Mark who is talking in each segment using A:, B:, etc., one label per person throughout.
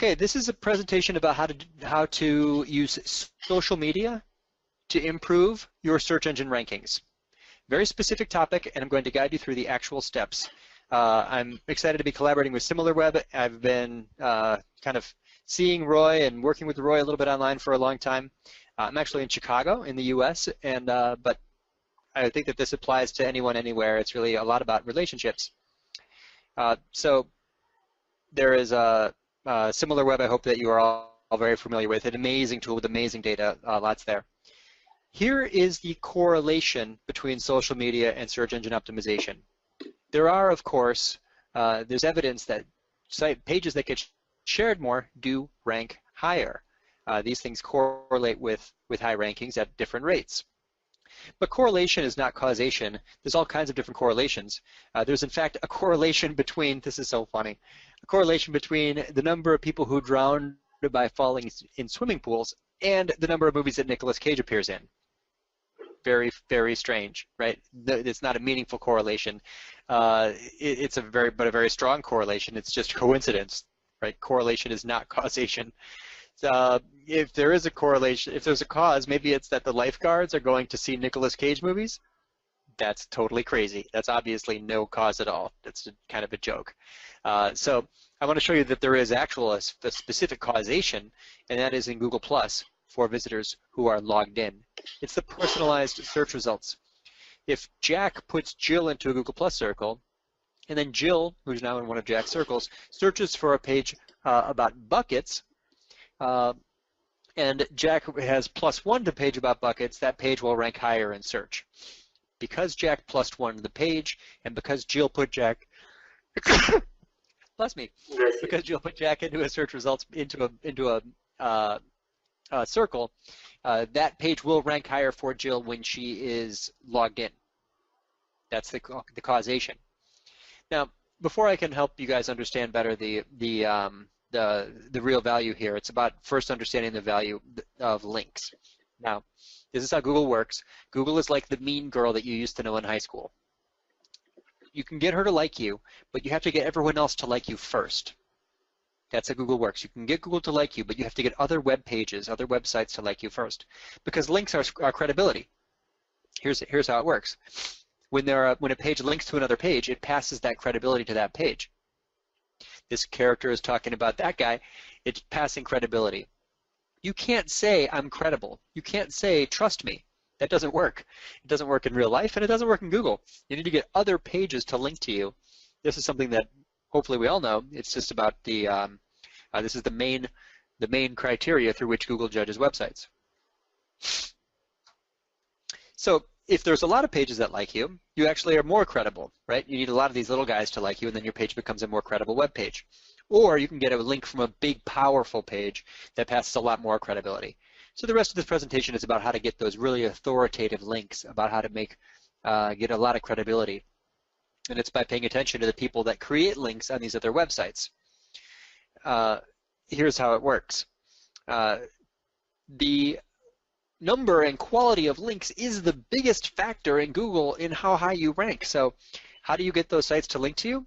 A: Okay, this is a presentation about how to use social media to improve your search engine rankings. Very specific topic, and I'm going to guide you through the actual steps. I'm excited to be collaborating with Similarweb. I've been kind of seeing Roy and working with Roy a little bit online for a long time. I'm actually in Chicago in the US, and but I think that this applies to anyone, anywhere. It's really a lot about relationships. So there is a Similarweb. I hope that you are all very familiar with it. Amazing tool with amazing data, lots there. Here is the correlation between social media and search engine optimization. There are, of course, there's evidence that pages that get shared more do rank higher. These things correlate with high rankings at different rates. But correlation is not causation. There's all kinds of different correlations. There's in fact a correlation between, this is so funny, a correlation between the number of people who drowned by falling in swimming pools and the number of movies that Nicolas Cage appears in. Very, very strange, right? It's not a meaningful correlation. It's a very strong correlation. It's just coincidence, right? Correlation is not causation. If there is a correlation, if there's a cause, maybe it's that the lifeguards are going to see Nicolas Cage movies. That's totally crazy. That's obviously no cause at all. That's kind of a joke. So I want to show you that there is a specific causation, and that is in Google Plus for visitors who are logged in. It's the personalized search results. If Jack puts Jill into a Google Plus circle, and then Jill, who's now in one of Jack's circles, searches for a page about buckets, and Jack has +1 to page about buckets, that page will rank higher in search. Because Jack +1 to the page, and because Jill put Jack, bless me, because Jill put Jack into a search results into a circle, that page will rank higher for Jill when she is logged in. That's the causation. Now, before I can help you guys understand better the real value here, it's about first understanding the value of links. Now, this is how Google works. Google is like the mean girl that you used to know in high school. You can get her to like you, but you have to get everyone else to like you first. That's how Google works. You can get Google to like you, but you have to get other web pages, other websites to like you first, because links are credibility. Here's how it works. When a page links to another page, it passes that credibility to that page. This character is talking about that guy. It's passing credibility. You can't say I'm credible. You can't say trust me. That doesn't work. It doesn't work in real life, and it doesn't work in Google. You need to get other pages to link to you. This is something that hopefully we all know. It's just about this is the main criteria through which Google judges websites. So if there's a lot of pages that like you, you actually are more credible, right? You need a lot of these little guys to like you, and then your page becomes a more credible web page. Or you can get a link from a big, powerful page that passes a lot more credibility. So the rest of this presentation is about how to get those really authoritative links, about how to get a lot of credibility. And it's by paying attention to the people that create links on these other websites. Here's how it works. The number and quality of links is the biggest factor in Google in how high you rank. So how do you get those sites to link to you?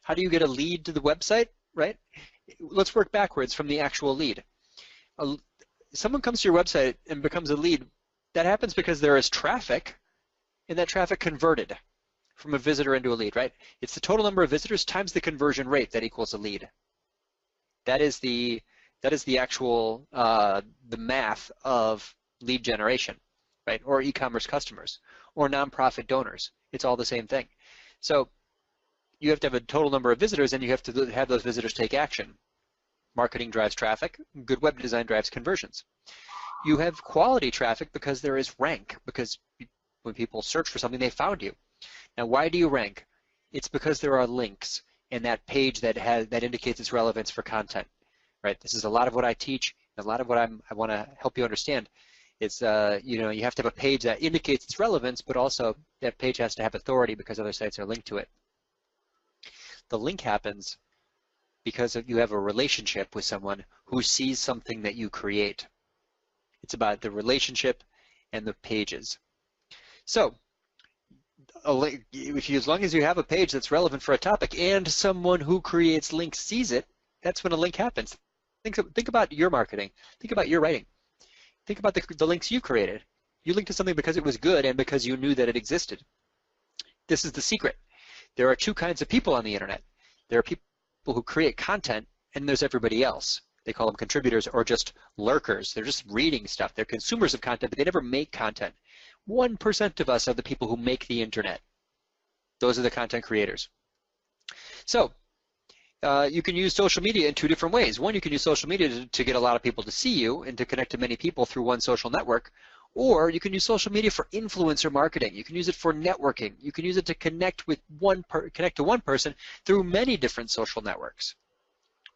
A: How do you get a lead to the website, right? Let's work backwards from the actual lead. Someone comes to your website and becomes a lead. That happens because there is traffic, and that traffic converted from a visitor into a lead, right? It's the total number of visitors times the conversion rate that equals a lead. That is the actual the math of lead generation, right? Or e-commerce customers, or nonprofit donors. It's all the same thing. So you have to have a total number of visitors, and you have to have those visitors take action. Marketing drives traffic. Good web design drives conversions. You have quality traffic because there is rank, because when people search for something, they found you. Now, why do you rank? It's because there are links in that page that indicates its relevance for content, right? This is a lot of what I teach, and a lot of what I want to help you understand. It's you have to have a page that indicates its relevance, but also that page has to have authority because other sites are linked to it. The link happens because you have a relationship with someone who sees something that you create. It's about the relationship and the pages. So as long as you have a page that's relevant for a topic and someone who creates links sees it, That's when a link happens. Think about your marketing. Think about your writing. Think about the links you created. You linked to something because it was good and because you knew that it existed. This is the secret. There are two kinds of people on the internet. There are people who create content, and there's everybody else. They call them contributors or just lurkers. They're just reading stuff. They're consumers of content, but they never make content. 1% of us are the people who make the internet. Those are the content creators. So you can use social media in two different ways. One, you can use social media to get a lot of people to see you and to connect to many people through one social network. Or you can use social media for influencer marketing. You can use it for networking. You can use it to connect to one person through many different social networks,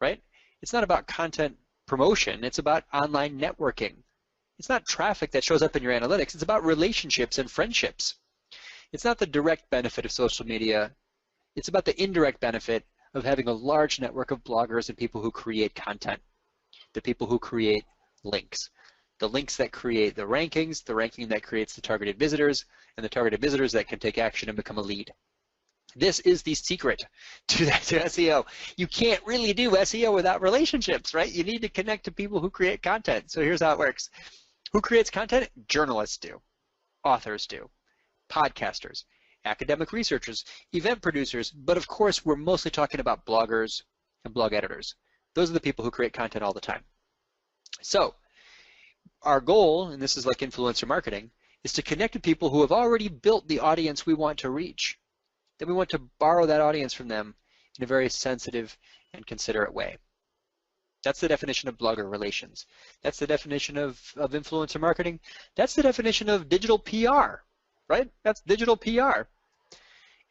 A: right? It's not about content promotion. It's about online networking. It's not traffic that shows up in your analytics. It's about relationships and friendships. It's not the direct benefit of social media. It's about the indirect benefit of having a large network of bloggers and people who create content, the people who create links. The links that create the rankings, the ranking that creates the targeted visitors, and the targeted visitors that can take action and become a lead. This is the secret to SEO. You can't really do SEO without relationships, right? You need to connect to people who create content. So here's how it works. Who creates content? Journalists do, authors do, podcasters, academic researchers, event producers, but of course we're mostly talking about bloggers and blog editors. Those are the people who create content all the time. So our goal, and this is like influencer marketing, is to connect with people who have already built the audience we want to reach. Then we want to borrow that audience from them in a very sensitive and considerate way. That's the definition of blogger relations. That's the definition of influencer marketing. That's the definition of digital PR, right? That's digital PR.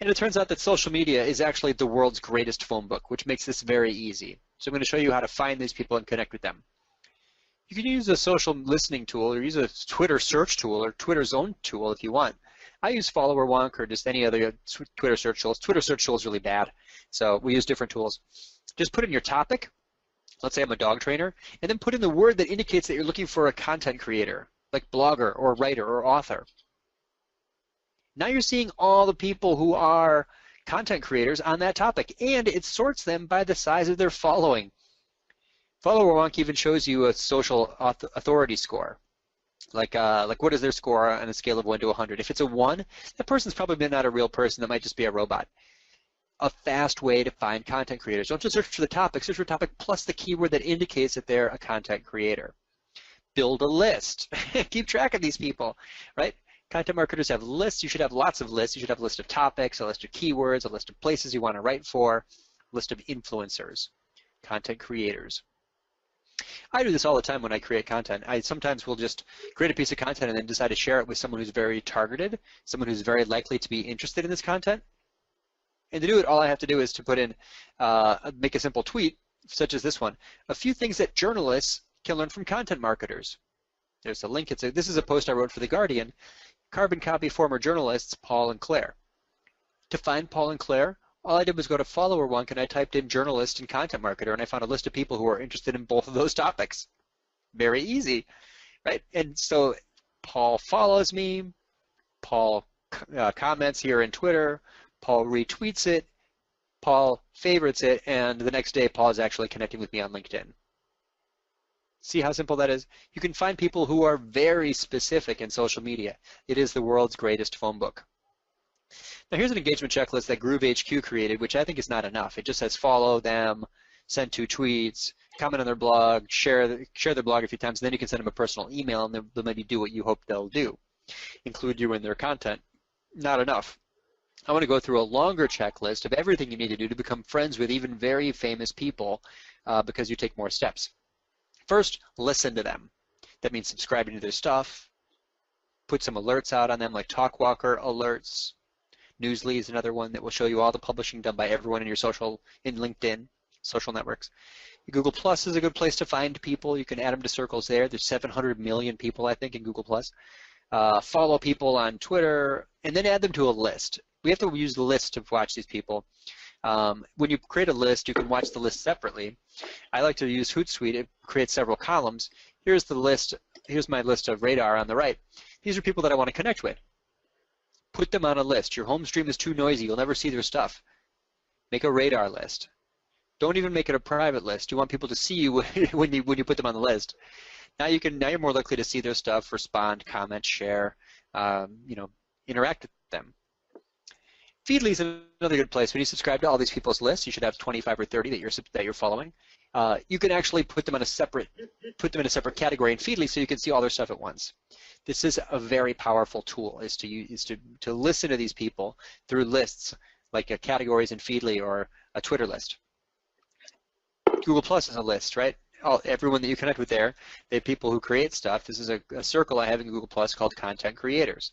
A: And it turns out that social media is actually the world's greatest phone book, which makes this very easy. So I'm going to show you how to find these people and connect with them. You can use a social listening tool or use a Twitter search tool or Twitter's own tool if you want. I use FollowerWonk or just any other Twitter search tools. Twitter search tool is really bad, so we use different tools. Just put in your topic. Let's say I'm a dog trainer, and then put in the word that indicates that you're looking for a content creator, like blogger or writer or author. Now you're seeing all the people who are content creators on that topic, and it sorts them by the size of their following. FollowerWonk even shows you a social authority score, like what is their score on a scale of 1 to 100. If it's a 1, that person's probably not a real person. That might just be a robot. A fast way to find content creators. Don't just search for the topic. Search for the topic plus the keyword that indicates that they're a content creator. Build a list. Keep track of these people, right? Content marketers have lists. You should have lots of lists. You should have a list of topics, a list of keywords, a list of places you want to write for, a list of influencers, content creators. I do this all the time when I create content. I sometimes will just create a piece of content and then decide to share it with someone who's very targeted, someone who's very likely to be interested in this content. And to do it, all I have to do is to put in, make a simple tweet, such as this one, a few things that journalists can learn from content marketers. There's a link. This is a post I wrote for The Guardian. Carbon copy former journalists Paul and Claire. To find Paul and Claire, all I did was go to FollowerWonk and I typed in journalist and content marketer, and I found a list of people who are interested in both of those topics. Very easy, right? And so Paul follows me, Paul comments here in Twitter, Paul retweets it, Paul favorites it, and the next day Paul is actually connecting with me on LinkedIn. See how simple that is? You can find people who are very specific in social media. It is the world's greatest phone book. Now here's an engagement checklist that GrooveHQ created, which I think is not enough. It just says follow them, send 2 tweets, comment on their blog, share their blog a few times, and then you can send them a personal email and they'll maybe do what you hope they'll do. Include you in their content. Not enough. I want to go through a longer checklist of everything you need to do to become friends with even very famous people because you take more steps. First, listen to them. That means subscribing to their stuff, put some alerts out on them like Talkwalker alerts. Newsly is another one that will show you all the publishing done by everyone in your in LinkedIn, social networks. Google Plus is a good place to find people. You can add them to circles there. There's 700 million people, I think, in Google Plus. Follow people on Twitter, and then add them to a list. We have to use the list to watch these people. When you create a list, you can watch the list separately. I like to use HootSuite. It creates several columns. Here's the list. Here's my list of radar on the right. These are people that I want to connect with. Put them on a list. Your home stream is too noisy. You'll never see their stuff. Make a radar list. Don't even make it a private list. You want people to see you when you put them on the list. Now you're more likely to see their stuff, respond, comment, share, interact with them. Feedly is another good place. When you subscribe to all these people's lists, you should have 25 or 30 that you're following. You can actually put them in a separate category in Feedly, so you can see all their stuff at once. This is a very powerful tool, is to listen to these people through lists like categories in Feedly or a Twitter list. Google Plus is a list, right? Everyone that you connect with there, they have people who create stuff. This is a circle I have in Google Plus called Content Creators.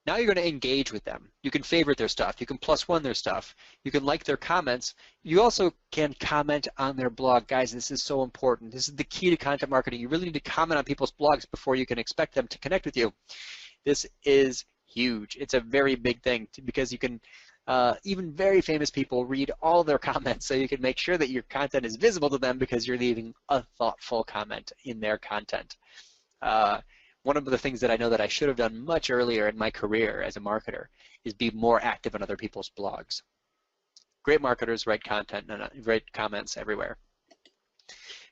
A: Now you're going to engage with them. You can favorite their stuff. You can +1 their stuff. You can like their comments. You also can comment on their blog. Guys, this is so important. This is the key to content marketing. You really need to comment on people's blogs before you can expect them to connect with you. This is huge. It's a very big thing because you can, even very famous people read all their comments, so you can make sure that your content is visible to them because you're leaving a thoughtful comment in their content. One of the things that I know that I should have done much earlier in my career as a marketer is be more active on other people's blogs. Great marketers write content and write comments everywhere.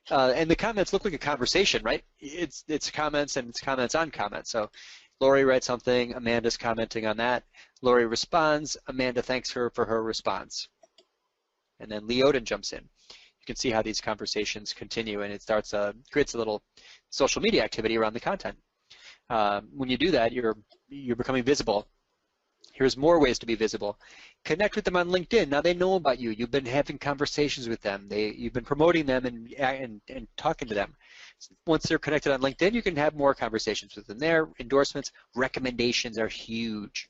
A: And the comments look like a conversation, right? It's comments and it's comments on comments. So Lori writes something, Amanda's commenting on that. Lori responds, Amanda thanks her for her response. And then Leoden jumps in. You can see how these conversations continue, and it creates a little social media activity around the content. When you do that, you're becoming visible. Here's more ways to be visible. Connect with them on LinkedIn. Now they know about you. You've been having conversations with them. You've been promoting them and talking to them. Once they're connected on LinkedIn, you can have more conversations with them there. Endorsements, recommendations are huge.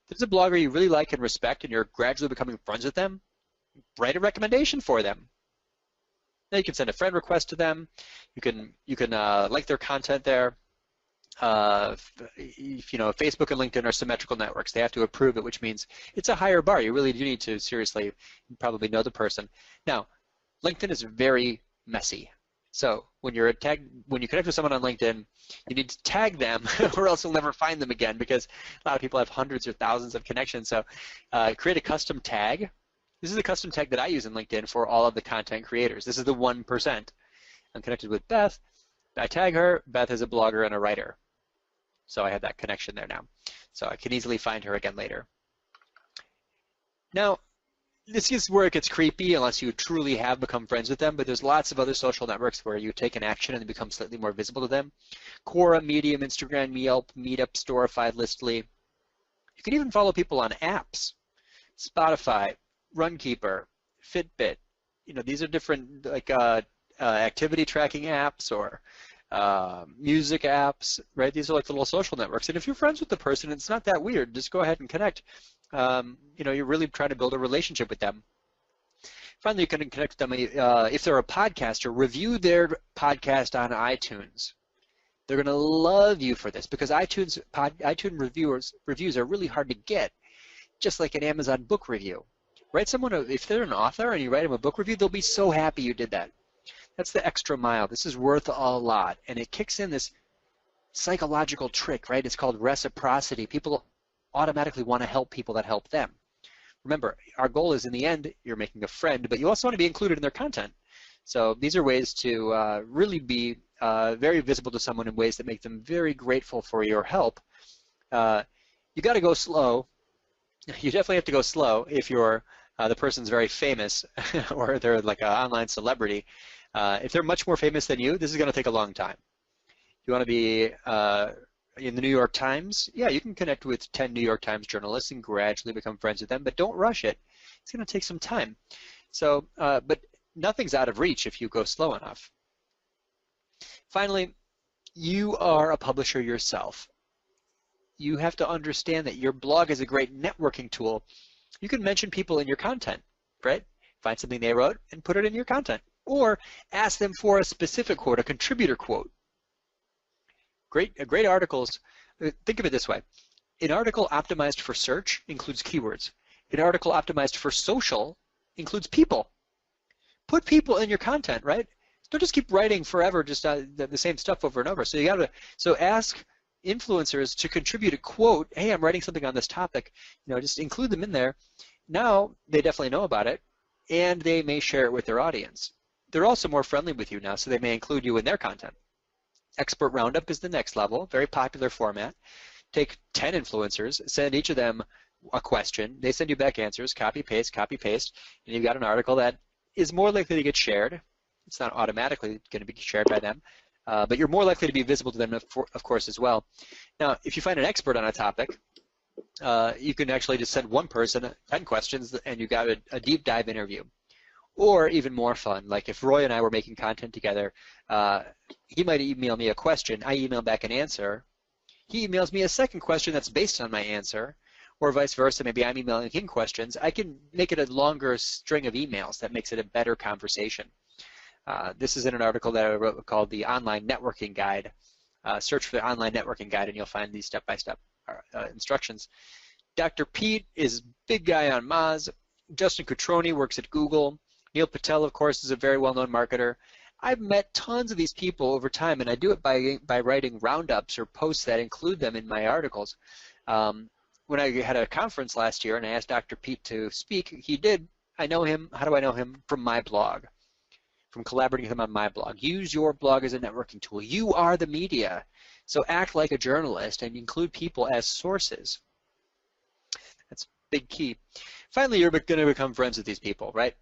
A: If there's a blogger you really like and respect and you're gradually becoming friends with them, write a recommendation for them. Now you can send a friend request to them. You can like their content there. Facebook and LinkedIn are symmetrical networks. They have to approve it, which means it's a higher bar. You really do need to seriously probably know the person. Now, LinkedIn is very messy. So when you connect with someone on LinkedIn, you need to tag them, or else you'll never find them again, because a lot of people have hundreds or thousands of connections. So create a custom tag. This is the custom tag that I use in LinkedIn for all of the content creators. This is the 1%. I'm connected with Beth. I tag her. Beth is a blogger and a writer. So I have that connection there now. So I can easily find her again later. Now, this is where it gets creepy unless you truly have become friends with them, but there's lots of other social networks where you take an action and become slightly more visible to them. Quora, Medium, Instagram, Yelp, Meetup, Storify, Listly. You can even follow people on apps. Spotify, Runkeeper, Fitbit. These are different activity tracking apps or music apps, right? These are like little social networks. And if you're friends with the person, it's not that weird. Just go ahead and connect. You're really trying to build a relationship with them. Finally, you can connect with them if they're a podcaster. Review their podcast on iTunes. They're going to love you for this because iTunes reviews are really hard to get, just like an Amazon book review. Write someone, if they're an author and you write them a book review, they'll be so happy you did that. That's the extra mile. This is worth a lot, and it kicks in this psychological trick, right? It's called reciprocity. People automatically want to help people that help them. Remember, our goal is in the end, you're making a friend, but you also want to be included in their content. So these are ways to really be very visible to someone in ways that make them very grateful for your help. You got to go slow. You definitely have to go slow if you're the person's very famous or they're like an online celebrity. If they're much more famous than you, this is going to take a long time. You want to be in the New York Times? Yeah, you can connect with 10 New York Times journalists and gradually become friends with them, but don't rush it. It's going to take some time. So, but nothing's out of reach if you go slow enough. Finally, you are a publisher yourself. You have to understand that your blog is a great networking tool. You can mention people in your content, right? Find something they wrote and put it in your content. Or ask them for a specific quote, a contributor quote. Great articles, think of it this way. An article optimized for search includes keywords. An article optimized for social includes people. Put people in your content, right? Don't just keep writing forever just the same stuff over and over. So ask influencers to contribute a quote. Hey, I'm writing something on this topic. Just include them in there. Now they definitely know about it. and they may share it with their audience. They're also more friendly with you now, so they may include you in their content. Expert Roundup is the next level, very popular format. Take 10 influencers, send each of them a question. They send you back answers, copy, paste, and you've got an article that is more likely to get shared. It's not automatically going to be shared by them, but you're more likely to be visible to them, of course, as well. Now, if you find an expert on a topic, you can actually just send one person 10 questions, and you got a deep dive interview. Or even more fun, like if Roy and I were making content together, he might email me a question, I email back an answer. He emails me a second question that's based on my answer, or vice versa. Maybe I'm emailing him questions. I can make it a longer string of emails that makes it a better conversation. This is in an article that I wrote called the Online Networking Guide. Search for the Online Networking Guide and you'll find these step-by-step instructions. Dr. Pete is big guy on Moz. Justin Cutroni works at Google. Neil Patel, of course, is a very well-known marketer. I've met tons of these people over time, and I do it by writing roundups or posts that include them in my articles. When I had a conference last year and I asked Dr. Pete to speak, he did. I know him. How do I know him? From my blog, from collaborating with him on my blog. Use your blog as a networking tool. You are the media, so act like a journalist and include people as sources. That's a big key. Finally, you're going to become friends with these people, right?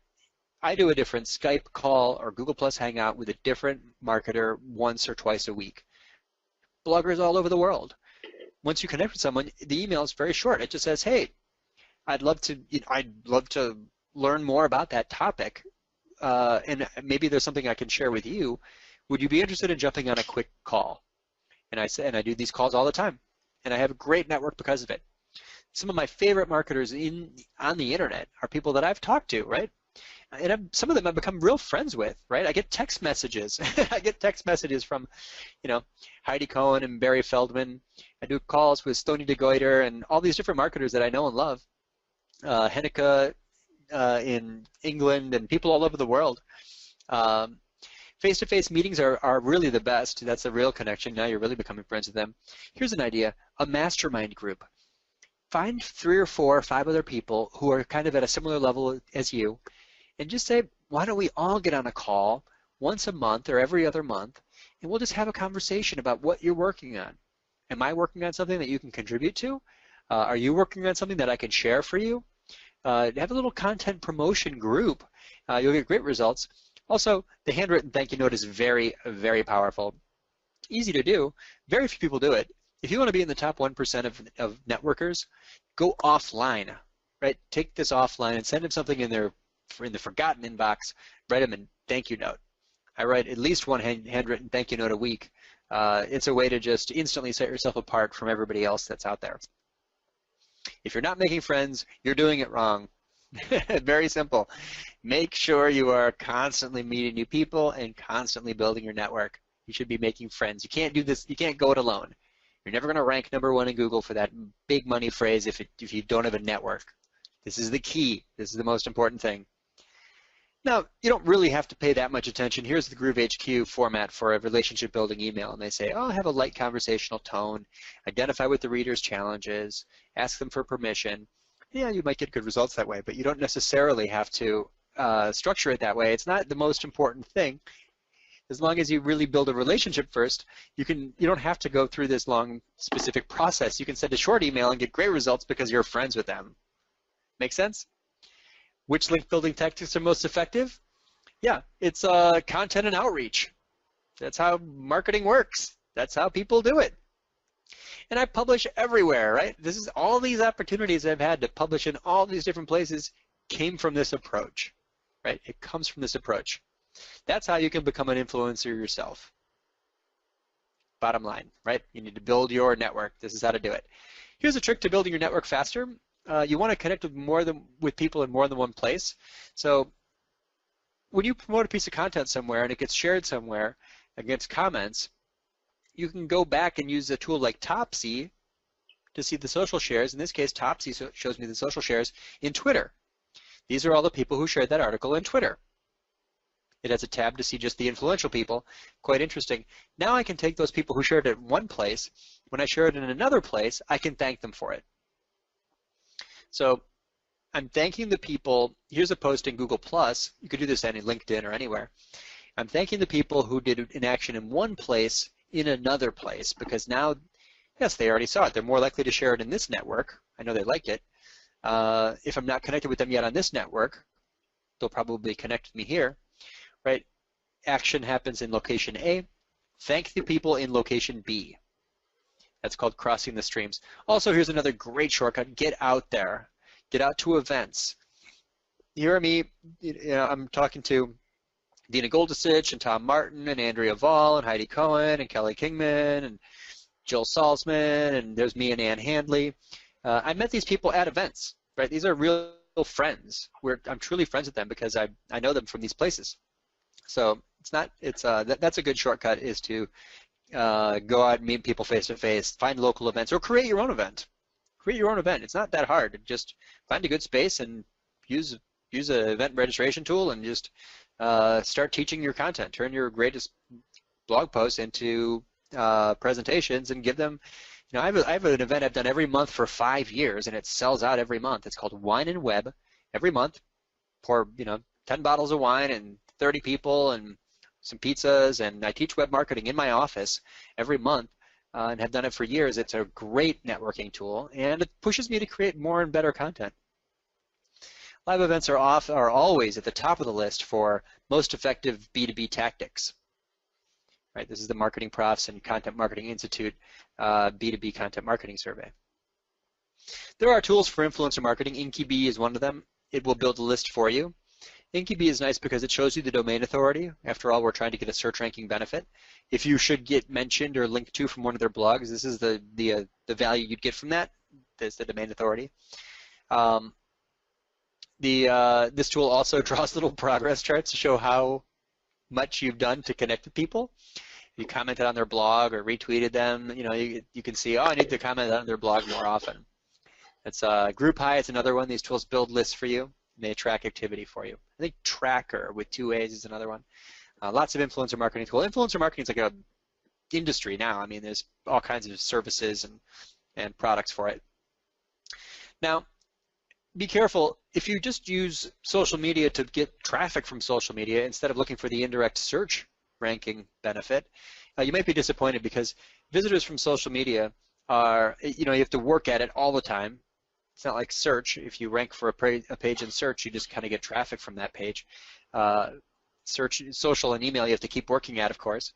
A: I do a different Skype call or Google Plus Hangout with a different marketer once or twice a week. Bloggers all over the world. Once you connect with someone, the email is very short. It just says, "Hey, I'd love to learn more about that topic, and maybe there's something I can share with you. Would you be interested in jumping on a quick call?" And I do these calls all the time, and I have a great network because of it. Some of my favorite marketers on the internet are people that I've talked to, right? And some of them I've become real friends with, right? I get text messages. I get text messages from, Heidi Cohen and Barry Feldman. I do calls with Stony de Goiter and all these different marketers that I know and love. Henneke in England and people all over the world. Face-to-face meetings are really the best. That's a real connection. Now you're really becoming friends with them. Here's an idea, a mastermind group. Find 3 or 4 or 5 other people who are kind of at a similar level as you, and just say, why don't we all get on a call once a month or every other month, and we'll just have a conversation about what you're working on. Am I working on something that you can contribute to? Are you working on something that I can share for you? Have a little content promotion group. You'll get great results. Also, the handwritten thank you note is very, very powerful. Easy to do. Very few people do it. If you want to be in the top 1% of networkers, go offline, right? Take this offline and send them something in the forgotten inbox. Write them a thank you note. I write at least one handwritten thank you note a week. It's a way to just instantly set yourself apart from everybody else that's out there. If you're not making friends, you're doing it wrong. Very simple. Make sure you are constantly meeting new people and constantly building your network. You should be making friends. You can't do this. You can't go it alone. You're never going to rank #1 in Google for that big money phrase if you don't have a network. This is the key. This is the most important thing. Now, you don't really have to pay that much attention. Here's the Groove HQ format for a relationship building email. And they say, oh, have a light conversational tone, identify what the reader's challenge is, ask them for permission. Yeah, you might get good results that way, but you don't necessarily have to structure it that way. It's not the most important thing. As long as you really build a relationship first, you don't have to go through this long, specific process. You can send a short email and get great results because you're friends with them. Make sense? Which link building tactics are most effective? Yeah, it's content and outreach. That's how marketing works. That's how people do it. And I publish everywhere, right? This is all these opportunities I've had to publish in all these different places came from this approach, right? It comes from this approach. That's how you can become an influencer yourself. Bottom line, right? You need to build your network. This is how to do it. Here's a trick to building your network faster. You want to connect with people in more than one place. So when you promote a piece of content somewhere and it gets shared somewhere and gets comments, you can go back and use a tool like Topsy to see the social shares. In this case, Topsy shows me the social shares in Twitter. These are all the people who shared that article in Twitter. It has a tab to see just the influential people. Quite interesting. Now I can take those people who shared it in one place. When I share it in another place, I can thank them for it. So I'm thanking the people. Here's a post in Google+. You could do this in LinkedIn or anywhere. I'm thanking the people who did an action in one place in another place, because now, yes, they already saw it. They're more likely to share it in this network. I know they liked it. If I'm not connected with them yet on this network, they'll probably connect with me here, right? Action happens in location A. Thank the people in location B. That's called crossing the streams. Also, here's another great shortcut. Get out there. Get out to events. You hear me, I'm talking to Dina Goldesich and Tom Martin and Andrea Vall and Heidi Cohen and Kelly Kingman and Jill Salzman, and there's me and Ann Handley. I met these people at events, right? These are real friends. I'm truly friends with them because I know them from these places. So that's a good shortcut, is to go out and meet people face to face, find local events, or create your own event. Create your own event. It's not that hard. Just find a good space and use an event registration tool and just start teaching your content. Turn your greatest blog posts into presentations and give them. I have an event I've done every month for 5 years, and it sells out every month. It's called Wine and Web. Every month, pour 10 bottles of wine and 30 people and some pizzas, and I teach web marketing in my office every month and have done it for years. It's a great networking tool, and it pushes me to create more and better content. Live events are always at the top of the list for most effective B2B tactics. Right, this is the Marketing Profs and Content Marketing Institute B2B content marketing survey. There are tools for influencer marketing. InkyBee is one of them. It will build a list for you. InkyBee is nice because it shows you the domain authority. After all, we're trying to get a search ranking benefit. If you should get mentioned or linked to from one of their blogs, this is the value you'd get from that. There's the domain authority. This tool also draws little progress charts to show how much you've done to connect with people. If you commented on their blog or retweeted them, you can see, I need to comment on their blog more often. It's GroupHigh. It's another one. These tools build lists for you. They track activity for you. I think Tracker with 2 A's is another one. Lots of influencer marketing tools. Influencer marketing is like a industry now. I mean, there's all kinds of services and products for it. Now, be careful. If you just use social media to get traffic from social media instead of looking for the indirect search ranking benefit, you might be disappointed, because visitors from social media are, you have to work at it all the time. It's not like search. If you rank for a page in search, you just kind of get traffic from that page. Search, social, and email, you have to keep working at, of course.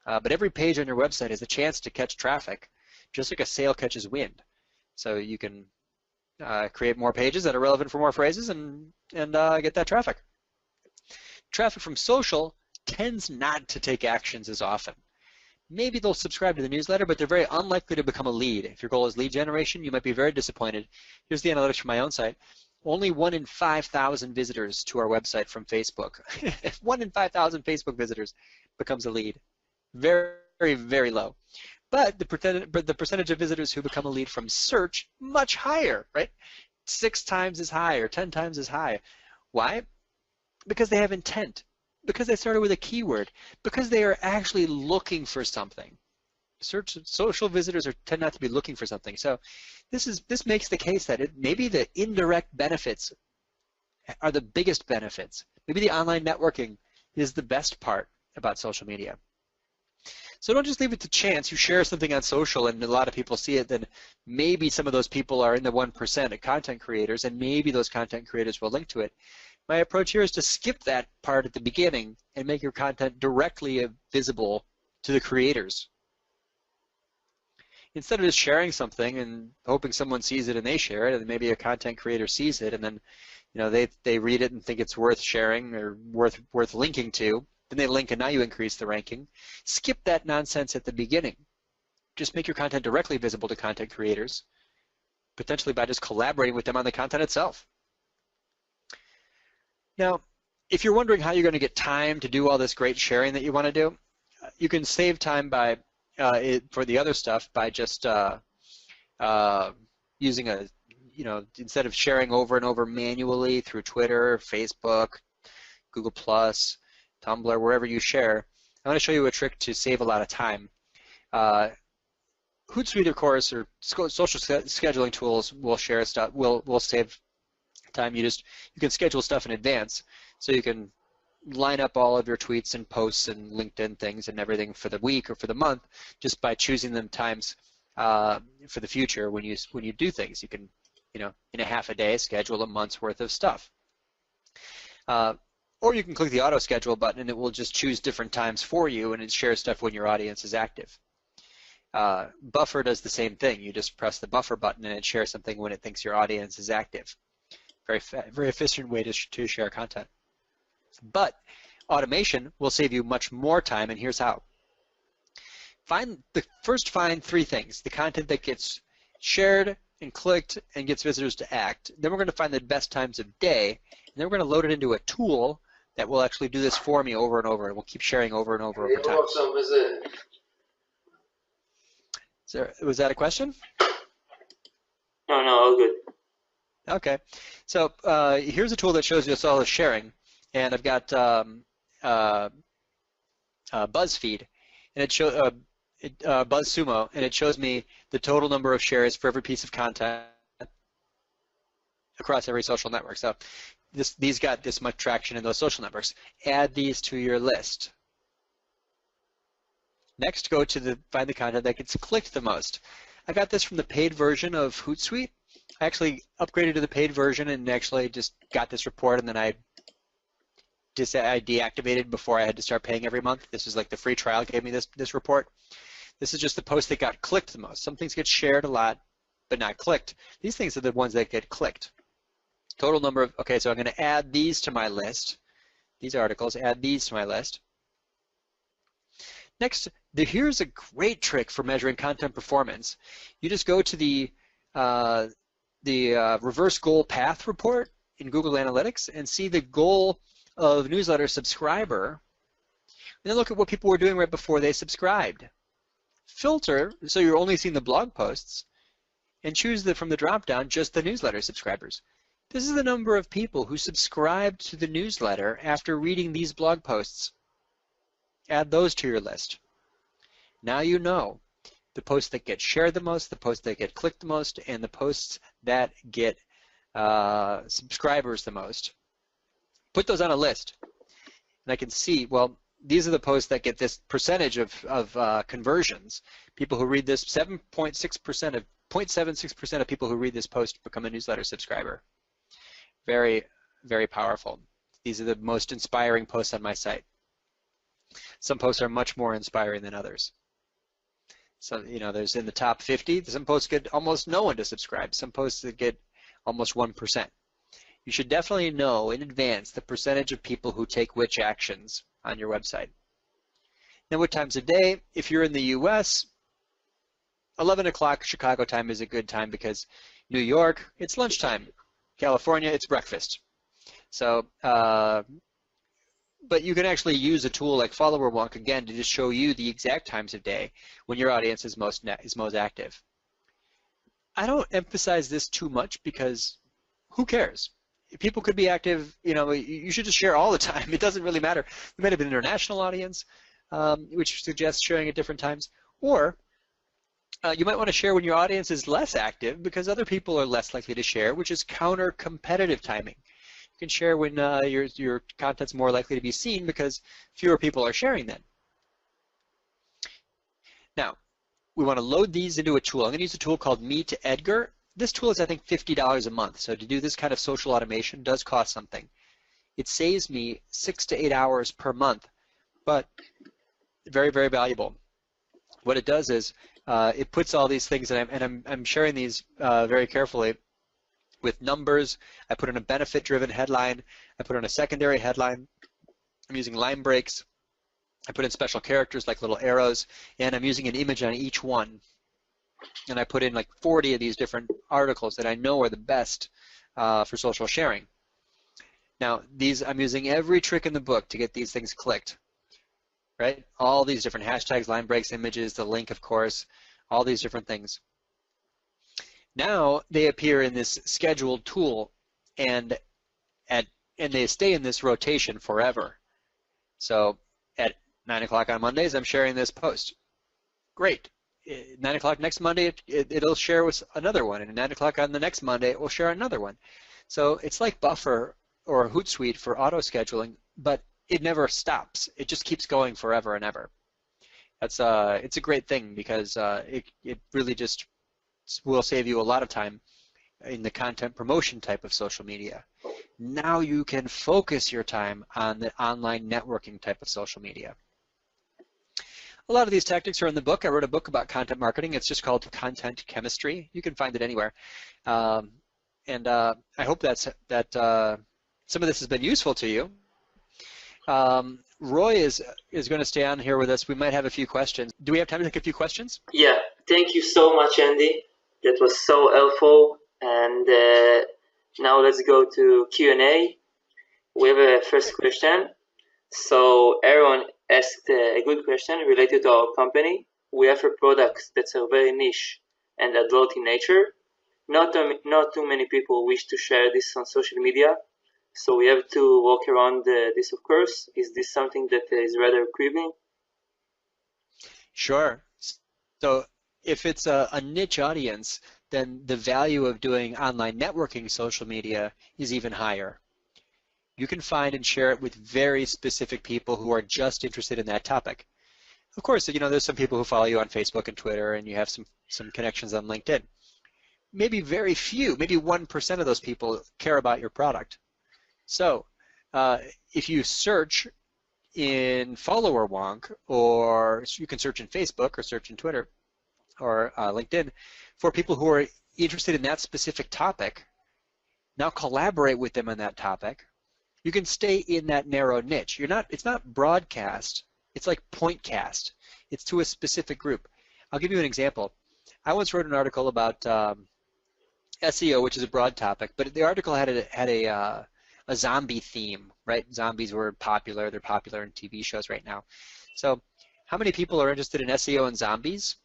A: But every page on your website is a chance to catch traffic, just like a sail catches wind. So you can create more pages that are relevant for more phrases and get that traffic. Traffic from social tends not to take actions as often. Maybe they'll subscribe to the newsletter, but they're very unlikely to become a lead. If your goal is lead generation, you might be very disappointed. Here's the analytics from my own site. Only 1 in 5,000 visitors to our website from Facebook. 1 in 5,000 Facebook visitors becomes a lead. Very, very, very low. But the percentage of visitors who become a lead from search, much higher, right? 6 times as high or 10 times as high. Why? Because they have intent. Because they started with a keyword. Because they are actually looking for something. Social visitors tend not to be looking for something. So this makes the case that maybe the indirect benefits are the biggest benefits. Maybe the online networking is the best part about social media. So don't just leave it to chance. You share something on social and a lot of people see it, then maybe some of those people are in the 1% of content creators, and maybe those content creators will link to it. My approach here is to skip that part at the beginning and make your content directly visible to the creators. Instead of just sharing something and hoping someone sees it and they share it, and maybe a content creator sees it and then they read it and think it's worth sharing or worth linking to, then they link and now you increase the ranking. Skip that nonsense at the beginning. Just make your content directly visible to content creators, potentially by just collaborating with them on the content itself. Now, if you're wondering how you're going to get time to do all this great sharing that you want to do, you can save time by for the other stuff by just using instead of sharing over and over manually through Twitter, Facebook, Google+, Tumblr, wherever you share. I want to show you a trick to save a lot of time. HootSuite, of course, or social scheduling tools will share stuff. Will save time. You can schedule stuff in advance, so you can line up all of your tweets and posts and LinkedIn things and everything for the week or for the month just by choosing them times for the future when you do things. You can, in a half a day, schedule a month's worth of stuff. Or you can click the auto schedule button and it will just choose different times for you, and it shares stuff when your audience is active. Buffer does the same thing. You just press the buffer button and it shares something when it thinks your audience is active. Very efficient way to share content. But automation will save you much more time, and here's how. First find three things: the content that gets shared and clicked and gets visitors to act. Then we're going to find the best times of day, and then we're going to load it into a tool that will actually do this for me over and over, and we'll keep sharing over and over time. Was that a question?
B: No, all good.
A: Okay, so here's a tool that shows you all the sharing, and I've got BuzzFeed, and it shows BuzzSumo, and it shows me the total number of shares for every piece of content across every social network. So these got this much traction in those social networks. Add these to your list. Next, go to find the content that gets clicked the most. I got this from the paid version of HootSuite. I actually upgraded to the paid version and actually just got this report, and then I deactivated before I had to start paying every month. This is like the free trial gave me this report. This is just the post that got clicked the most. Some things get shared a lot, but not clicked. These things are the ones that get clicked. Total number of, okay, so I'm going to add these to my list. These articles, add these to my list. Next, here's a great trick for measuring content performance. You just go to the reverse goal path report in Google Analytics and see the goal of newsletter subscriber, and then look at what people were doing right before they subscribed. Filter so you're only seeing the blog posts, and choose from the drop-down just the newsletter subscribers. This is the number of people who subscribed to the newsletter after reading these blog posts. Add those to your list. Now you know the posts that get shared the most, the posts that get clicked the most, and the posts that get subscribers the most. Put those on a list, and I can see, well, these are the posts that get this percentage of conversions. People who read this, 0.76% of people who read this post become a newsletter subscriber. Very, very powerful. These are the most inspiring posts on my site. Some posts are much more inspiring than others. So, there's in the top 50, some posts get almost no one to subscribe. Some posts that get almost 1%. You should definitely know in advance the percentage of people who take which actions on your website. Now, what times of day? If you're in the US, 11 o'clock Chicago time is a good time because New York, it's lunchtime. California, it's breakfast. So, but you can actually use a tool like Follower Wonk again to just show you the exact times of day when your audience is most active. I don't emphasize this too much because who cares? People could be active, you should just share all the time. It doesn't really matter. You might have an international audience, which suggests sharing at different times, or you might want to share when your audience is less active because other people are less likely to share, which is counter-competitive timing. You can share when your content's more likely to be seen because fewer people are sharing then. Now, we want to load these into a tool. I'm going to use a tool called Meet Edgar. This tool is, I think, $50 a month, so to do this kind of social automation does cost something. It saves me 6 to 8 hours per month, but very, very valuable. What it does is it puts all these things, and I'm sharing these very carefully with numbers. I put in a benefit-driven headline. I put in a secondary headline. I'm using line breaks. I put in special characters like little arrows, and I'm using an image on each one. And I put in like 40 of these different articles that I know are the best for social sharing. Now, I'm using every trick in the book to get these things clicked, right? All these different hashtags, line breaks, images, the link, of course, all these different things. Now they appear in this scheduled tool, and they stay in this rotation forever. So at 9 o'clock on Mondays, I'm sharing this post. Great. 9 o'clock next Monday, it'll share with another one, and at 9 o'clock on the next Monday, it will share another one. So it's like Buffer or HootSuite for auto scheduling, but it never stops. It just keeps going forever and ever. It's a great thing because it really just will save you a lot of time in the content promotion type of social media. Now you can focus your time on the online networking type of social media. A lot of these tactics are in the book. I wrote a book about content marketing. It's just called Content Chemistry. You can find it anywhere. I hope that some of this has been useful to you. Roy is going to stay on here with us. We might have a few questions. Do we have time to take a few questions?
B: Yeah, thank you so much, Andy. That was so helpful. And now let's go to Q&A. We have a first question. So Aaron asked a good question related to our company. We offer products that are very niche and adult in nature. Not too many people wish to share this on social media. So we have to work around this, of course. Is this something that is rather crippling?
A: Sure. So if it's a niche audience, then the value of doing online networking social media is even higher. You can find and share it with very specific people who are just interested in that topic. Of course, there's some people who follow you on Facebook and Twitter, and you have some connections on LinkedIn. Maybe very few, maybe 1% of those people care about your product. So if you search in follower wonk, or you can search in Facebook or search in Twitter or LinkedIn for people who are interested in that specific topic, now collaborate with them on that topic. You can stay in that narrow niche. It's not broadcast. It's like point cast. It's to a specific group. I'll give you an example. I once wrote an article about SEO, which is a broad topic, but the article had a zombie theme, right? Zombies were popular. They're popular in TV shows right now. So how many people are interested in SEO and zombies?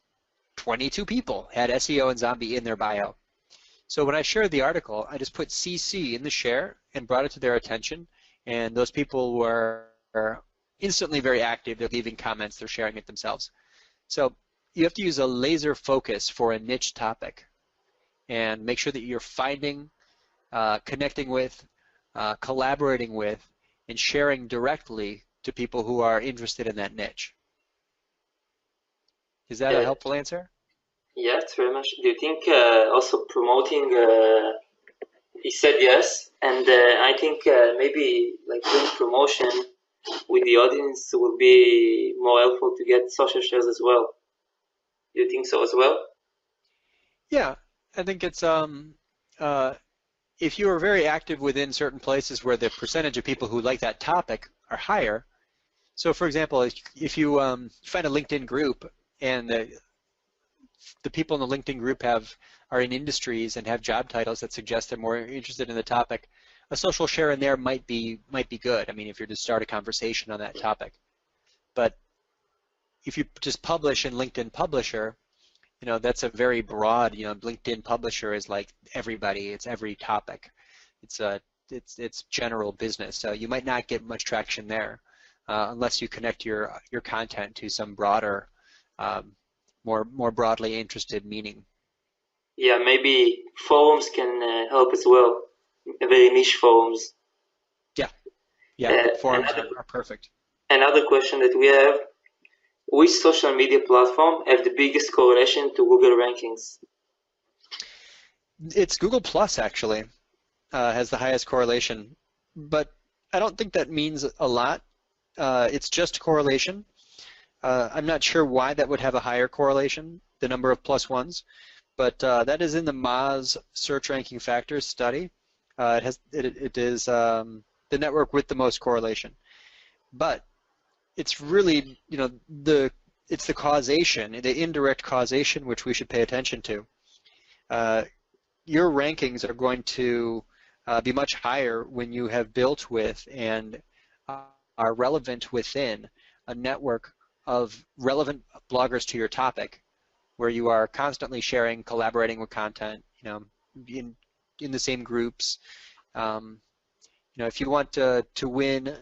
A: 22 people had SEO and zombie in their bio. So when I shared the article, I just put CC in the share and brought it to their attention, and those people were instantly very active. They're leaving comments. They're sharing it themselves. So you have to use a laser focus for a niche topic and make sure that you're finding, connecting with, collaborating with, and sharing directly to people who are interested in that niche. Is that a helpful answer?
B: Yeah, it's very much. Do you think also promoting, he said yes, and I think maybe like doing promotion with the audience will be more helpful to get social shares as well. Do you think so as well?
A: Yeah, I think it's if you are very active within certain places where the percentage of people who like that topic are higher. So for example, if you find a LinkedIn group and the people in the LinkedIn group are in industries and have job titles that suggest they're more interested in the topic, a social share in there might be good. I mean, if you're to start a conversation on that topic. But if you just publish in LinkedIn Publisher, that's a very broad. LinkedIn Publisher is like everybody. It's every topic. It's general business. So you might not get much traction there unless you connect your content to some broader, more broadly interested meaning.
B: Yeah, maybe forums can help as well. Very niche forums.
A: Yeah, forums are perfect.
B: Another question that we have: which social media platform have the biggest correlation to Google rankings?
A: It's Google Plus actually has the highest correlation, but I don't think that means a lot. It's just correlation. I'm not sure why that would have a higher correlation, the number of plus ones, but that is in the Moz Search Ranking Factors study. It is the network with the most correlation, but it's really it's the causation, the indirect causation, which we should pay attention to. Your rankings are going to be much higher when you have built with and are relevant within a network of relevant bloggers to your topic, where you are constantly sharing, collaborating with content, in the same groups. If you want to win,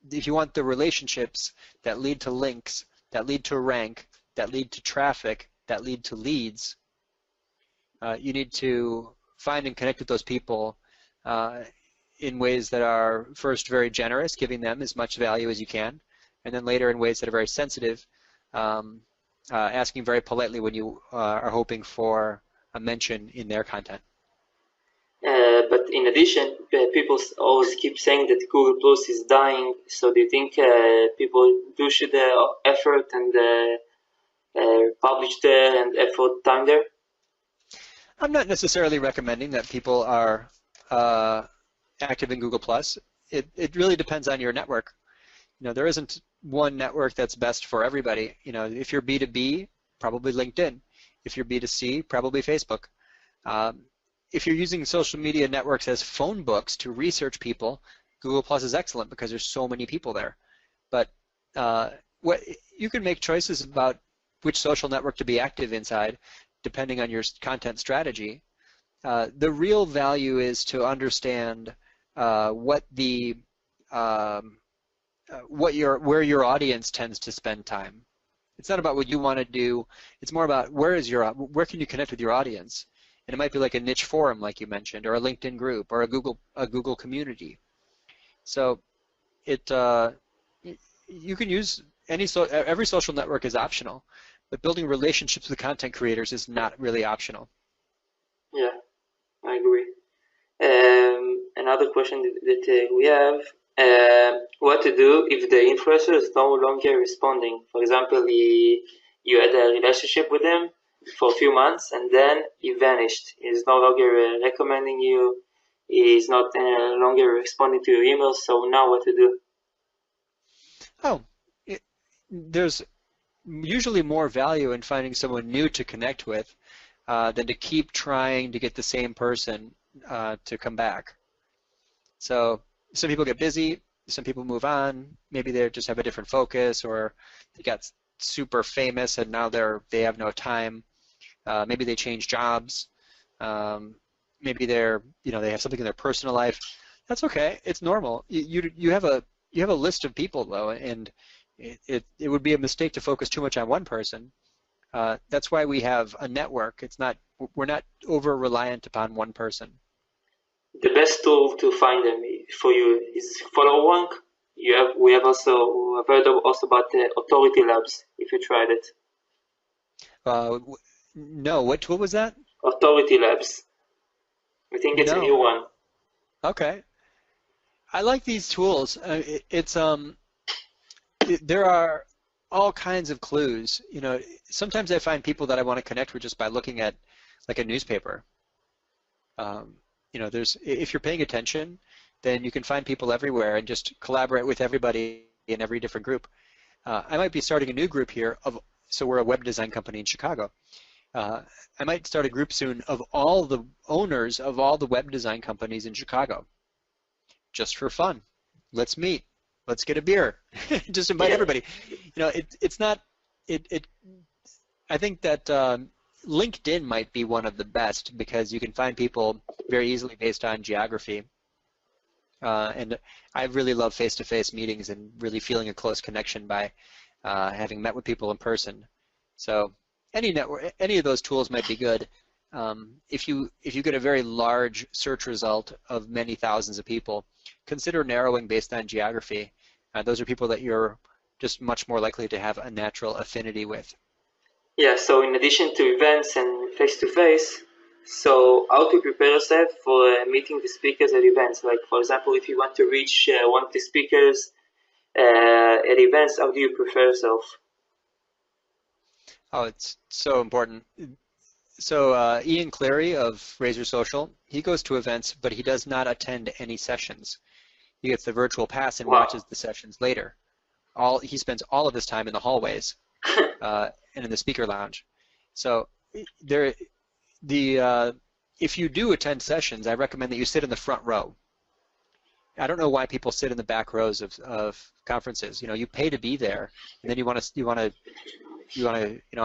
A: if you want the relationships that lead to links, that lead to rank, that lead to traffic, that lead to leads, you need to find and connect with those people in ways that are first very generous, giving them as much value as you can, and then later in ways that are very sensitive, asking very politely when you are hoping for a mention in their content.
B: But in addition, people always keep saying that Google Plus is dying. So do you think people do should effort and publish there and effort time there?
A: I'm not necessarily recommending that people are active in Google Plus. It really depends on your network. There isn't one network that's best for everybody. If you're B2B, probably LinkedIn. If you're B2C, probably Facebook. If you're using social media networks as phone books to research people, Google Plus is excellent because there's so many people there. But you can make choices about which social network to be active inside depending on your content strategy. The real value is to understand where your audience tends to spend time. It's not about what you want to do. It's more about where can you connect with your audience. And it might be like a niche forum, like you mentioned, or a LinkedIn group, or a Google community. So you can use every social network is optional, but building relationships with content creators is not really optional.
B: Yeah, I agree. Another question that we have, what to do if the influencer is no longer responding? For example, you had a relationship with him for a few months and then he vanished. He's no longer recommending you. He's not longer responding to your emails. So now what to do?
A: There's usually more value in finding someone new to connect with than to keep trying to get the same person to come back. So some people get busy, some people move on, maybe they just have a different focus, or they got super famous and now they have no time. Maybe they change jobs. Maybe they have something in their personal life. That's okay. It's normal. You have a list of people though, and it would be a mistake to focus too much on one person. That's why we have a network. We're not over reliant upon one person.
B: The best tool to find them for you is FollowRank. We have also heard also about the Authority Labs. If you tried it.
A: No, what tool was that?
B: Authority Labs. I think it's a new one.
A: Okay. I like these tools. There are all kinds of clues. Sometimes I find people that I want to connect with just by looking at like a newspaper. If you're paying attention, then you can find people everywhere and just collaborate with everybody in every different group. I might be starting a new group here so we're a web design company in Chicago. I might start a group soon of all the owners of all the web design companies in Chicago, just for fun. Let's meet. Let's get a beer. Just invite everybody. It's not. I think that LinkedIn might be one of the best because you can find people very easily based on geography. And I really love face-to-face meetings and really feeling a close connection by having met with people in person. So any of those tools might be good. If you get a very large search result of many thousands of people, consider narrowing based on geography. Those are people that you're just much more likely to have a natural affinity with.
B: Yeah, so in addition to events and face-to-face, so how to prepare yourself for meeting the speakers at events? Like, for example, if you want to reach one of the speakers at events, how do you prepare yourself?
A: Oh, it's so important. So Ian Cleary of Razor Social, he goes to events, but he does not attend any sessions. He gets the virtual pass and watches the sessions later. He spends all of his time in the hallways and in the speaker lounge. So if you do attend sessions, I recommend that you sit in the front row. I don't know why people sit in the back rows of conferences. You pay to be there, and then you want to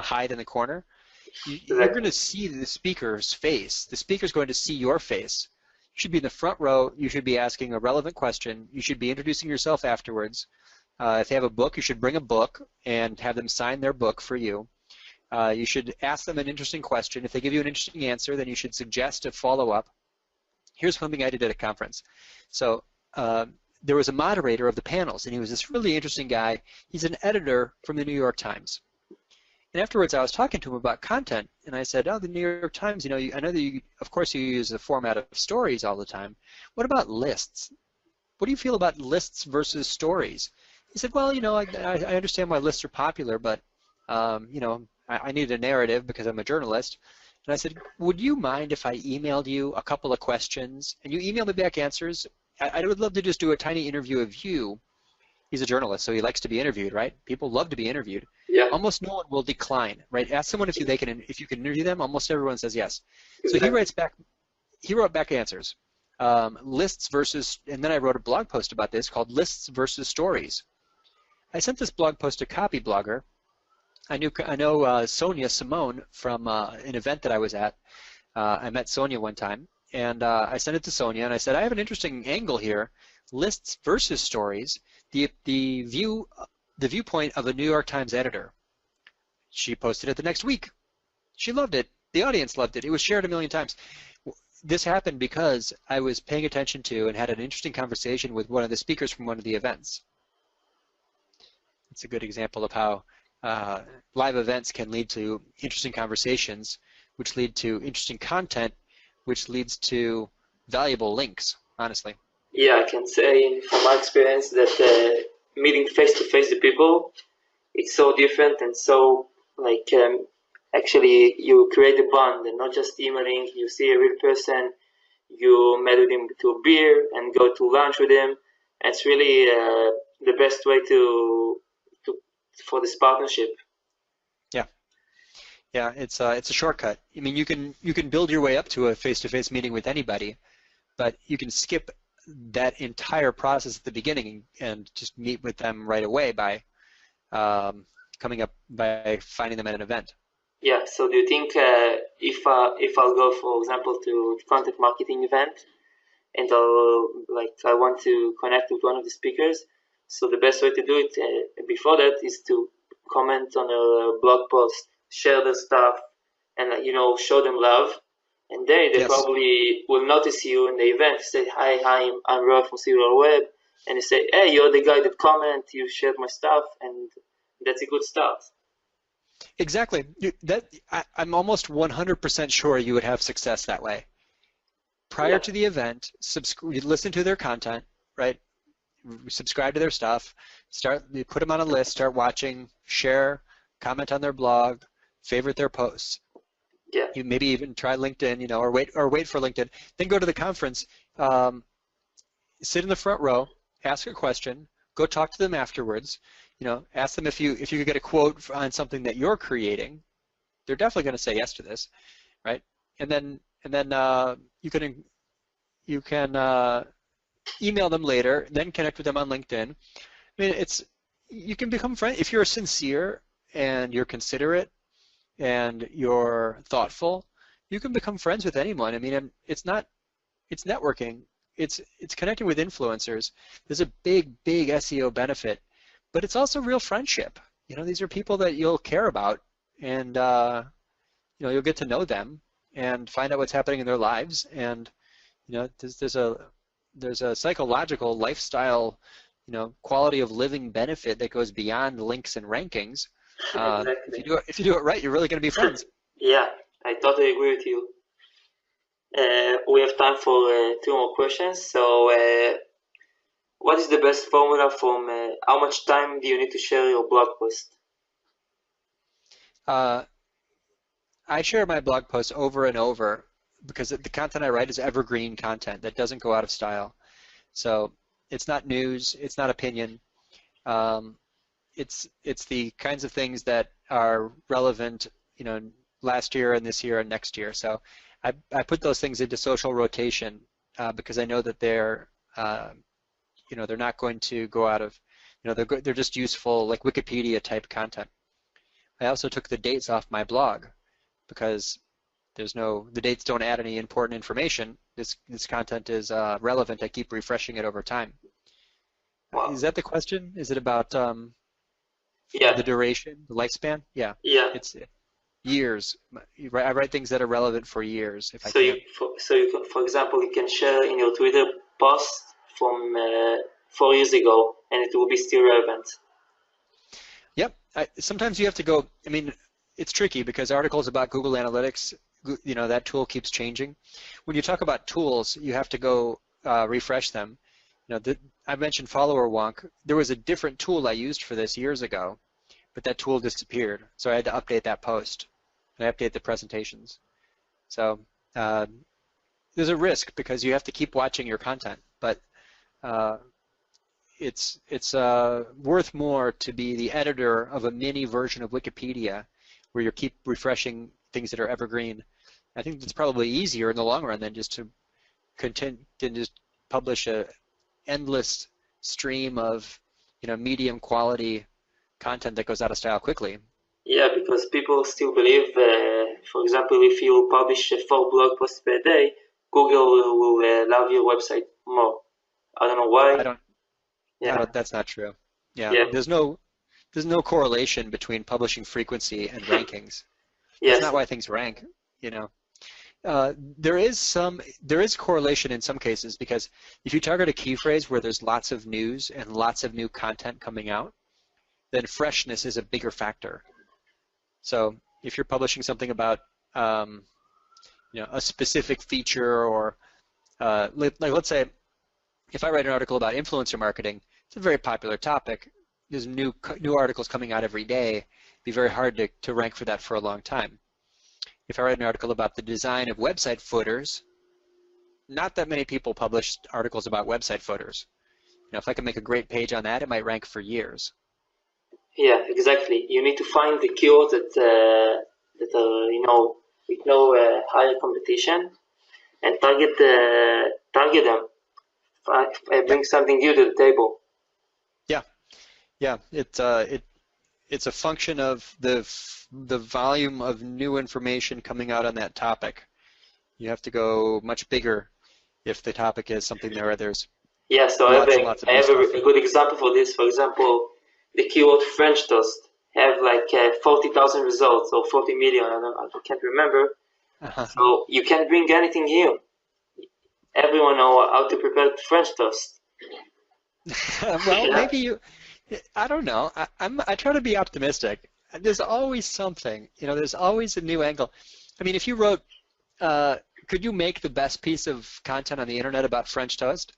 A: hide in the corner. You're going to see the speaker's face. The speaker's going to see your face. You should be in the front row. You should be asking a relevant question. You should be introducing yourself afterwards. If they have a book, you should bring a book and have them sign their book for you. You should ask them an interesting question. If they give you an interesting answer, then you should suggest a follow-up. Here's something I did at a conference. So there was a moderator of the panels, and he was this really interesting guy. He's an editor from the New York Times. And afterwards, I was talking to him about content, and I said, "Oh, the New York Times. You know, I know that you, of course, you use the format of stories all the time. What about lists? What do you feel about lists versus stories?" He said, "Well, you know, I understand why lists are popular, but you know, I need a narrative because I'm a journalist." And I said, "Would you mind if I emailed you a couple of questions and you email me back answers? I would love to just do a tiny interview of you." He's a journalist, so he likes to be interviewed, right? People love to be interviewed.
B: Yeah.
A: Almost no one will decline, right? Ask someone if you can interview them. Almost everyone says yes. So
B: Exactly.
A: he wrote back answers. Lists versus, and then I wrote a blog post about this called Lists versus Stories. I sent this blog post to Copy Blogger. I know Sonia Simone from an event that I was at. I met Sonia one time, and I sent it to Sonia, and I said, "I have an interesting angle here: lists versus stories. The viewpoint of a New York Times editor." She posted it the next week. She loved it. The audience loved it. It was shared a million times. This happened because I was paying attention to and had an interesting conversation with one of the speakers from one of the events. It's a good example of how live events can lead to interesting conversations, which lead to interesting content, which leads to valuable links, honestly.
B: Yeah, I can say from my experience that meeting face to face the people, it's so different and so like actually you create a bond and not just emailing. You see a real person, you met with him to a beer and go to lunch with him. And it's really the best way to for this partnership.
A: Yeah, yeah, it's a shortcut. I mean, you can build your way up to a face-to-face meeting with anybody, but you can skip that entire process at the beginning and just meet with them right away by by finding them at an event.
B: Yeah. So do you think if I'll go, for example, to content marketing event and I want to connect with one of the speakers, so the best way to do it before that is to comment on a blog post, share their stuff, and show them love. And they
A: Yes,
B: probably will notice you in the event. Say, "Hi, I'm Roy from Similarweb," and you say, "Hey, you're the guy that comment. You shared my stuff," and that's a good start.
A: exactly. I'm almost 100% sure you would have success that way. Prior
B: Yeah,
A: to the event, listen to their content, right? Subscribe to their stuff, put them on a list, start watching, share, comment on their blog, favorite their posts.
B: yeah,
A: You maybe even try LinkedIn, you know, or wait for LinkedIn. Then go to the conference, sit in the front row, ask a question, go talk to them afterwards. You know, ask them if you could get a quote on something that you're creating. They're definitely going to say yes to this, right? And then you can email them later, then connect with them on LinkedIn. I mean, you can become friends if you're sincere and you're considerate and you're thoughtful. You can become friends with anyone. I mean, it's networking. It's connecting with influencers. There's a big SEO benefit, but it's also real friendship. You know, these are people that you'll care about, and you know, you'll get to know them and find out what's happening in their lives. And you know, there's a psychological lifestyle, you know, quality of living benefit that goes beyond links and rankings.
B: exactly.
A: If you do it right, you're really going to be friends.
B: Yeah, I totally agree with you. We have time for two more questions. So, what is the best formula from how much time do you need to share your blog post?
A: Uh, I share my blog posts over and over because the content I write is evergreen content that doesn't go out of style. So it's not news, it's not opinion. Um, it's the kinds of things that are relevant, you know, last year and this year and next year. So I put those things into social rotation because I know that you know, they're not going to go out of, you know, they're just useful, like Wikipedia type content. I also took the dates off my blog because the dates don't add any important information. This content is relevant. I keep refreshing it over time.
B: Wow.
A: Is that the question? Is it about
B: Yeah,
A: the duration, the lifespan? Yeah,
B: yeah,
A: it's years. I write things that are relevant for years if I
B: So
A: can.
B: for example, you can share in your Twitter post from 4 years ago, and it will be still relevant.
A: Yep. Sometimes you have to go. I mean, it's tricky because articles about Google Analytics, that tool keeps changing. When you talk about tools, you have to go refresh them. I mentioned follower wonk. There was a different tool I used for this years ago, but that tool disappeared, so I had to update that post and I update the presentations. So there's a risk because you have to keep watching your content, but it's worth more to be the editor of a mini version of Wikipedia where you keep refreshing things that are evergreen. I think it's probably easier in the long run than just to just publish a endless stream of medium quality content that goes out of style quickly.
B: Yeah, because people still believe, for example, if you publish 4 blog posts per day, Google will love your website more. I don't know why.
A: That's not true.
B: Yeah.
A: There's no correlation between publishing frequency and rankings.
B: Yes.
A: That's not why things rank. There is correlation in some cases because if you target a key phrase where there's lots of news and lots of new content coming out, then freshness is a bigger factor. So if you're publishing something about a specific feature, or let's say if I write an article about influencer marketing, it's a very popular topic. There's new articles coming out every day. It'd be very hard to rank for that for a long time. If I write an article about the design of website footers, not that many people publish articles about website footers. If I can make a great page on that, it might rank for years.
B: Yeah, exactly. You need to find the keywords that are with no higher competition, and target them. Bring something new to the table.
A: Yeah. It's a function of the volume of new information coming out on that topic. You have to go much bigger if the topic is something there's
B: yeah. So
A: lots and lots of
B: I have
A: stuff.
B: a good example for this. For example, the keyword French toast have like 40,000 results or 40 million. I can't remember. So you can't bring anything new. Everyone know how to prepare French toast.
A: Well, maybe I don't know. I try to be optimistic. There's always something. There's always a new angle. I mean, if you wrote, could you make the best piece of content on the internet about French toast?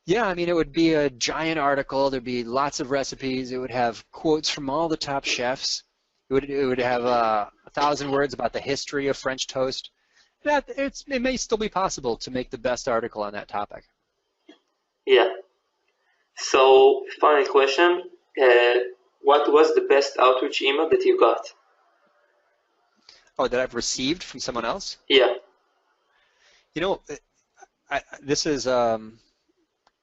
A: Yeah, I mean, it would be a giant article. There'd be lots of recipes. It would have quotes from all the top chefs. It would have 1,000 words about the history of French toast. It may still be possible to make the best article on that topic.
B: Yeah. So, final question. What was the best outreach email that you got?
A: Oh, that I've received from someone else?
B: Yeah.
A: This is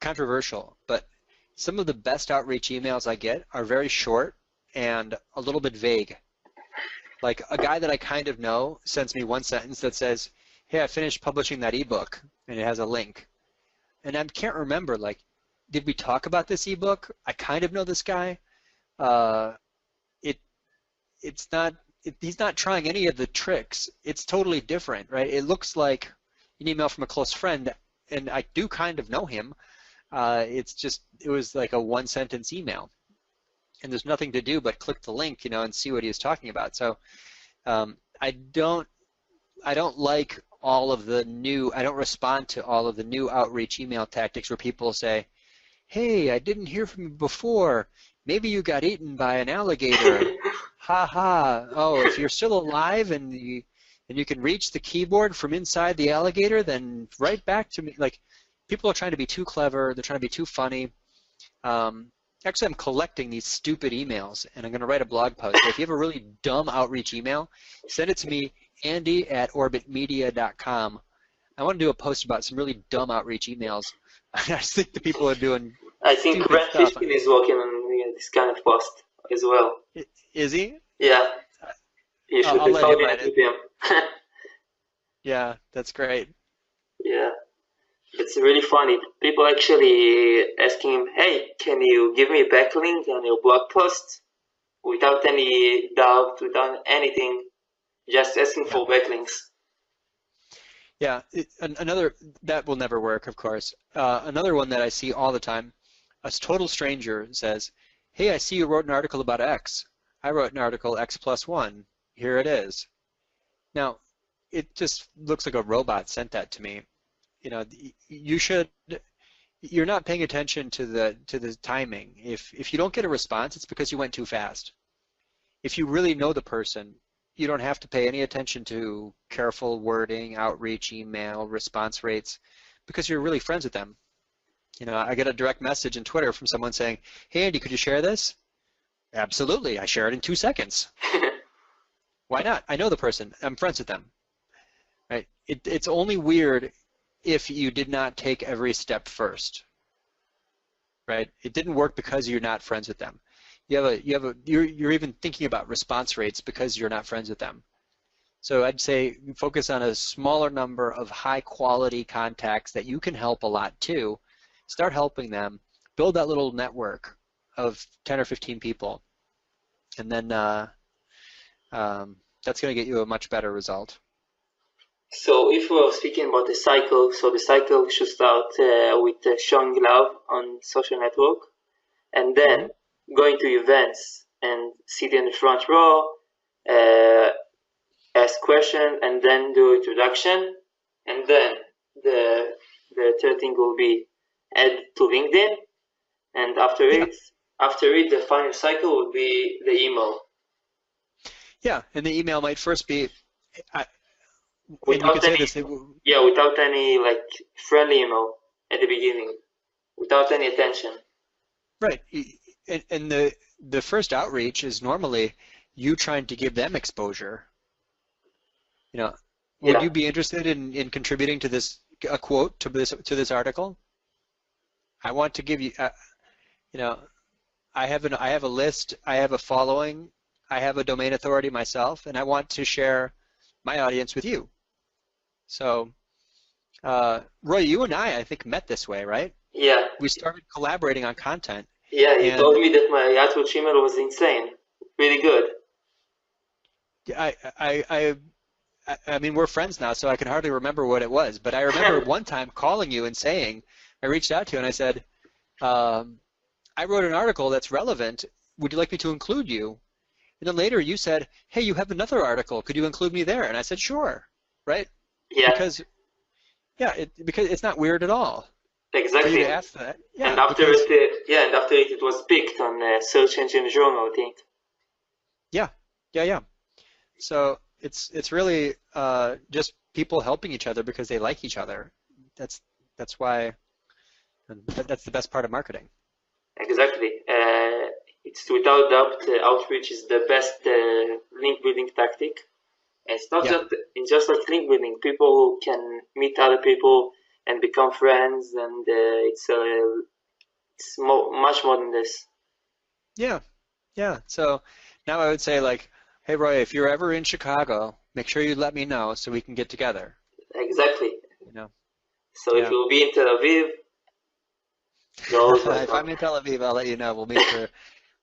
A: controversial, but some of the best outreach emails I get are very short and a little bit vague. Like a guy that I kind of know sends me one sentence that says, "Hey, I finished publishing that ebook," and it has a link. And I can't remember, like, did we talk about this ebook? I kind of know this guy. He's not trying any of the tricks. It's totally different, right? It looks like an email from a close friend, and I do kind of know him. It was like a one-sentence email, and there's nothing to do but click the link, and see what he was talking about. So I don't like all of the new. I don't respond to all of the new outreach email tactics where people say, "Hey, I didn't hear from you before. Maybe you got eaten by an alligator. Ha ha. Oh, if you're still alive and you can reach the keyboard from inside the alligator, then write back to me." Like, people are trying to be too clever. They're trying to be too funny. Actually, I'm collecting these stupid emails, and I'm going to write a blog post. If you have a really dumb outreach email, send it to me, andy@orbitmedia.com. I want to do a post about some really dumb outreach emails. I just think the people are doing
B: I think Brent
A: stuff.
B: Fishkin is working on this kind of post as well.
A: Is he?
B: Yeah. You should
A: I'll let him write
B: with him.
A: Yeah, that's great.
B: Yeah. It's really funny. People actually asking him, "Hey, can you give me a backlink on your blog post?" Without any doubt, without anything. just asking for backlinks.
A: Yeah, another, that will never work, of course. Another one that I see all the time, a total stranger says, hey, I see you wrote an article about X. I wrote an article X plus 1. Here it is. Now, it just looks like a robot sent that to me. You know, you're not paying attention to the timing. If you don't get a response, it's because you went too fast. If you really know the person, you don't have to pay any attention to careful wording, outreach, email, response rates, because you're really friends with them. You know, I get a direct message in Twitter from someone saying, hey, Andy, could you share this? Absolutely. I share it in 2 seconds. Why not? I know the person. I'm friends with them. Right? It's only weird if you did not take every step first. Right? It didn't work because you're not friends with them. You're even thinking about response rates because you're not friends with them. So I'd say focus on a smaller number of high quality contacts that you can help a lot too. Start helping them. Build that little network of 10 or 15 people, and then that's going to get you a much better result.
B: So if we're speaking about the cycle, so the cycle should start with showing love on social network, and then going to events and sit in the front row, ask question, and then do introduction, and then the third thing will be add to LinkedIn, and after it, the final cycle would be the email.
A: Yeah, and the email might first be,
B: without any like friendly email at the beginning, without any attention.
A: Right, and the first outreach is normally you trying to give them exposure. You know, would you be interested in contributing to a quote to this article? I want to give you, you know, I have a list, I have a following, I have a domain authority myself, and I want to share my audience with you. So, Roy, you and I think, met this way, right?
B: Yeah.
A: We started collaborating on content.
B: Yeah, you told me that my outreach email was insane, really good.
A: I mean, we're friends now, so I can hardly remember what it was. But I remember one time calling you and saying, I reached out to you and I said, I wrote an article that's relevant. Would you like me to include you? And then later you said, hey, you have another article. Could you include me there? And I said, sure. Right?
B: Yeah.
A: Because it's not weird at all.
B: Exactly.
A: For you to ask that. Yeah.
B: And after it was picked on Search Engine Journal, I think.
A: Yeah. So it's really just people helping each other because they like each other. That's why that's the best part of marketing.
B: Exactly. It's without doubt outreach is the best link building tactic. And it's just like link building. People can meet other people and become friends, and it's much more than this.
A: Yeah. So now I would say, like, hey Roy, if you're ever in Chicago, make sure you let me know so we can get together.
B: Exactly.
A: You know.
B: So if you'll be in Tel Aviv,
A: if I'm in Tel Aviv, I'll let you know. We'll meet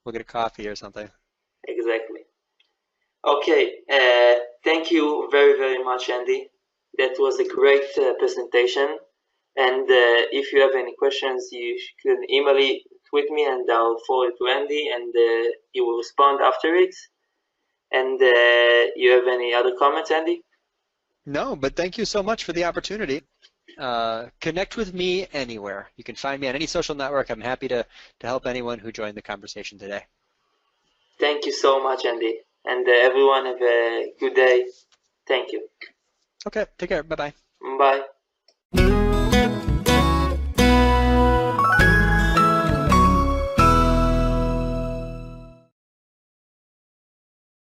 A: we'll get a coffee or something.
B: Exactly. Okay. Thank you very, very much, Andy. That was a great presentation. And if you have any questions, you can email it, tweet me, and I'll forward it to Andy, and he will respond after it. And you have any other comments, Andy?
A: No, but thank you so much for the opportunity. Connect with me anywhere. You can find me on any social network. I'm happy to help anyone who joined the conversation today.
B: Thank you so much, Andy. And everyone have a good day. Thank you.
A: Okay, take care. Bye-bye.
B: Bye.